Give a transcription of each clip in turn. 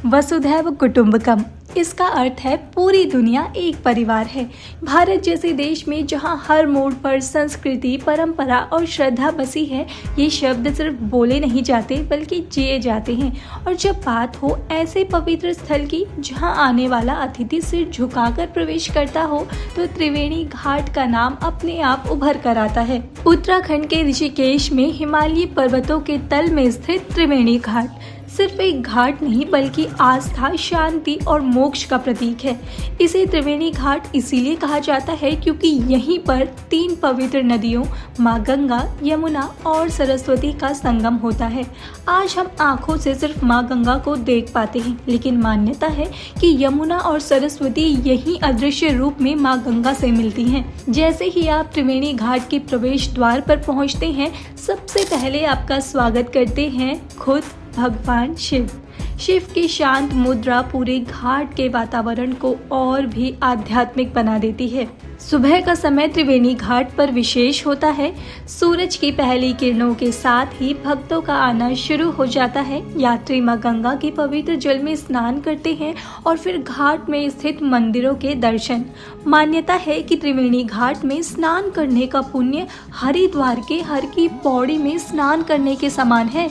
वसुधैव कुटुंबकम। इसका अर्थ है पूरी दुनिया एक परिवार है। भारत जैसे देश में जहां हर मोड़ पर संस्कृति, परंपरा और श्रद्धा बसी है, ये शब्द सिर्फ बोले नहीं जाते बल्कि जिए जाते हैं। और जब बात हो ऐसे पवित्र स्थल की जहां आने वाला अतिथि सिर झुकाकर प्रवेश करता हो, तो त्रिवेणी घाट का नाम अपने आप उभर कर आता है। उत्तराखंड के ऋषिकेश में हिमालयी पर्वतों के तल में स्थित त्रिवेणी घाट सिर्फ एक घाट नहीं बल्कि आस्था, शांति और मोक्ष का प्रतीक है। इसे त्रिवेणी घाट इसीलिए कहा जाता है क्योंकि यहीं पर 3 पवित्र नदियों माँ गंगा, यमुना और सरस्वती का संगम होता है। आज हम आंखों से सिर्फ माँ गंगा को देख पाते हैं, लेकिन मान्यता है कि यमुना और सरस्वती यही अदृश्य रूप में माँ गंगा से मिलती हैं। जैसे ही आप त्रिवेणी घाट के प्रवेश द्वार पर पहुँचते हैं, सबसे पहले आपका स्वागत करते हैं खुद भगवान शिव की शांत मुद्रा पूरे घाट के वातावरण को और भी आध्यात्मिक बना देती है। सुबह का समय त्रिवेणी घाट पर विशेष होता है। सूरज की पहली किरणों के साथ ही भक्तों का आना शुरू हो जाता है। यात्री मां गंगा के पवित्र जल में स्नान करते हैं और फिर घाट में स्थित मंदिरों के दर्शन। मान्यता है कि त्रिवेणी घाट में स्नान करने का पुण्य हरिद्वार के हर की पौड़ी में स्नान करने के समान है।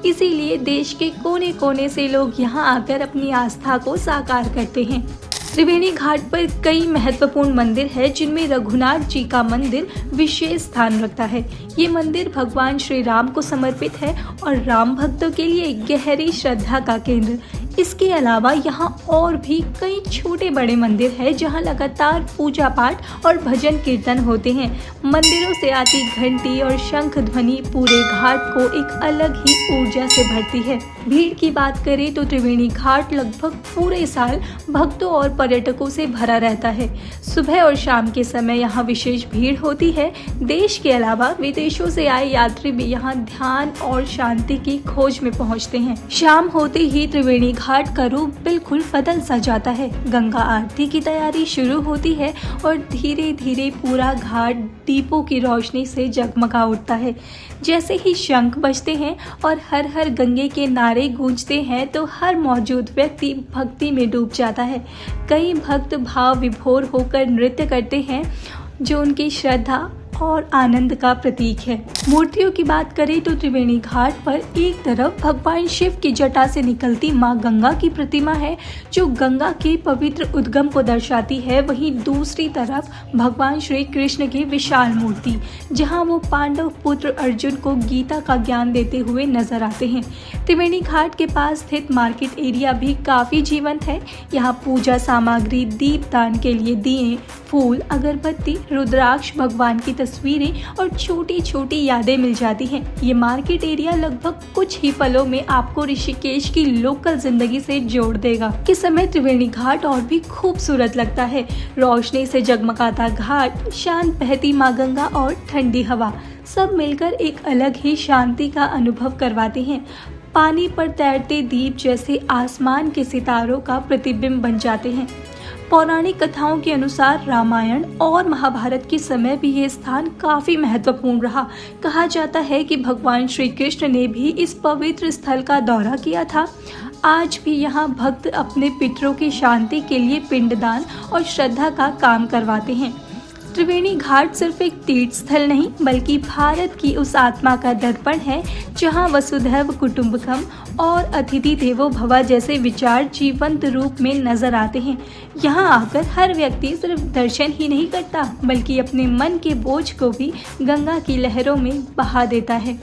इसीलिए देश के कोने कोने से लोग यहाँ आकर अपनी आस्था को साकार करते हैं। त्रिवेणी घाट पर कई महत्वपूर्ण मंदिर हैं, जिनमें रघुनाथ जी का मंदिर विशेष स्थान रखता है। ये मंदिर भगवान श्री राम को समर्पित है और राम भक्तों के लिए गहरी श्रद्धा का केंद्र। इसके अलावा यहाँ और भी कई छोटे बड़े मंदिर हैं, जहाँ लगातार पूजा पाठ और भजन कीर्तन होते हैं। मंदिरों से आती घंटी और शंख ध्वनि पूरे घाट को एक अलग ही ऊर्जा से भरती है। भीड़ की बात करें तो त्रिवेणी घाट लगभग पूरे साल भक्तों और पर्यटकों से भरा रहता है। सुबह और शाम के समय यहाँ विशेष भीड़ होती है। देश के अलावा विदेशों से आए यात्री भी यहाँ ध्यान और शांति की खोज में पहुँचते हैं। शाम होते ही त्रिवेणी घाट का रूप बिल्कुल बदल सा जाता है। गंगा आरती की तैयारी शुरू होती है और धीरे धीरे पूरा घाट दीपों की रोशनी से जगमगा उठता है। जैसे ही शंख बजते हैं और हर हर गंगे के नारे गूंजते हैं, तो हर मौजूद व्यक्ति भक्ति में डूब जाता है। कई भक्त भाव विभोर होकर नृत्य करते हैं, जो उनकी श्रद्धा और आनंद का प्रतीक है। मूर्तियों की बात करें तो त्रिवेणी घाट पर एक तरफ भगवान शिव की जटा से निकलती मां गंगा की प्रतिमा है, जो गंगा के पवित्र उद्गम को दर्शाती है। वहीं दूसरी तरफ भगवान श्री कृष्ण की विशाल मूर्ति, जहां वो पांडव पुत्र अर्जुन को गीता का ज्ञान देते हुए नजर आते हैं। त्रिवेणी घाट के पास स्थित मार्केट एरिया भी काफी जीवंत है। यहाँ पूजा सामग्री, दीपदान के लिए दिए, फूल, अगरबत्ती, रुद्राक्ष, भगवान की तस्वीरें और छोटी छोटी यादें मिल जाती हैं। ये मार्केट एरिया लगभग कुछ ही पलों में आपको ऋषिकेश की लोकल जिंदगी से जोड़ देगा। के समय त्रिवेणी घाट और भी खूबसूरत लगता है। रोशनी से जगमगाता घाट, शांत बहती माँ गंगा और ठंडी हवा सब मिलकर एक अलग ही शांति का अनुभव करवाते हैं। पानी पर तैरते दीप जैसे आसमान के सितारों का प्रतिबिंब बन जाते हैं। पौराणिक कथाओं के अनुसार रामायण और महाभारत के समय भी ये स्थान काफी महत्वपूर्ण रहा। कहा जाता है कि भगवान श्री कृष्ण ने भी इस पवित्र स्थल का दौरा किया था। आज भी यहाँ भक्त अपने पितरों की शांति के लिए पिंडदान और श्रद्धा का काम करवाते हैं। त्रिवेणी घाट सिर्फ एक तीर्थ स्थल नहीं बल्कि भारत की उस आत्मा का दर्पण है, जहां वसुधैव कुटुंबकम और अतिथि देवो भव जैसे विचार जीवंत रूप में नजर आते हैं। यहां आकर हर व्यक्ति सिर्फ दर्शन ही नहीं करता बल्कि अपने मन के बोझ को भी गंगा की लहरों में बहा देता है।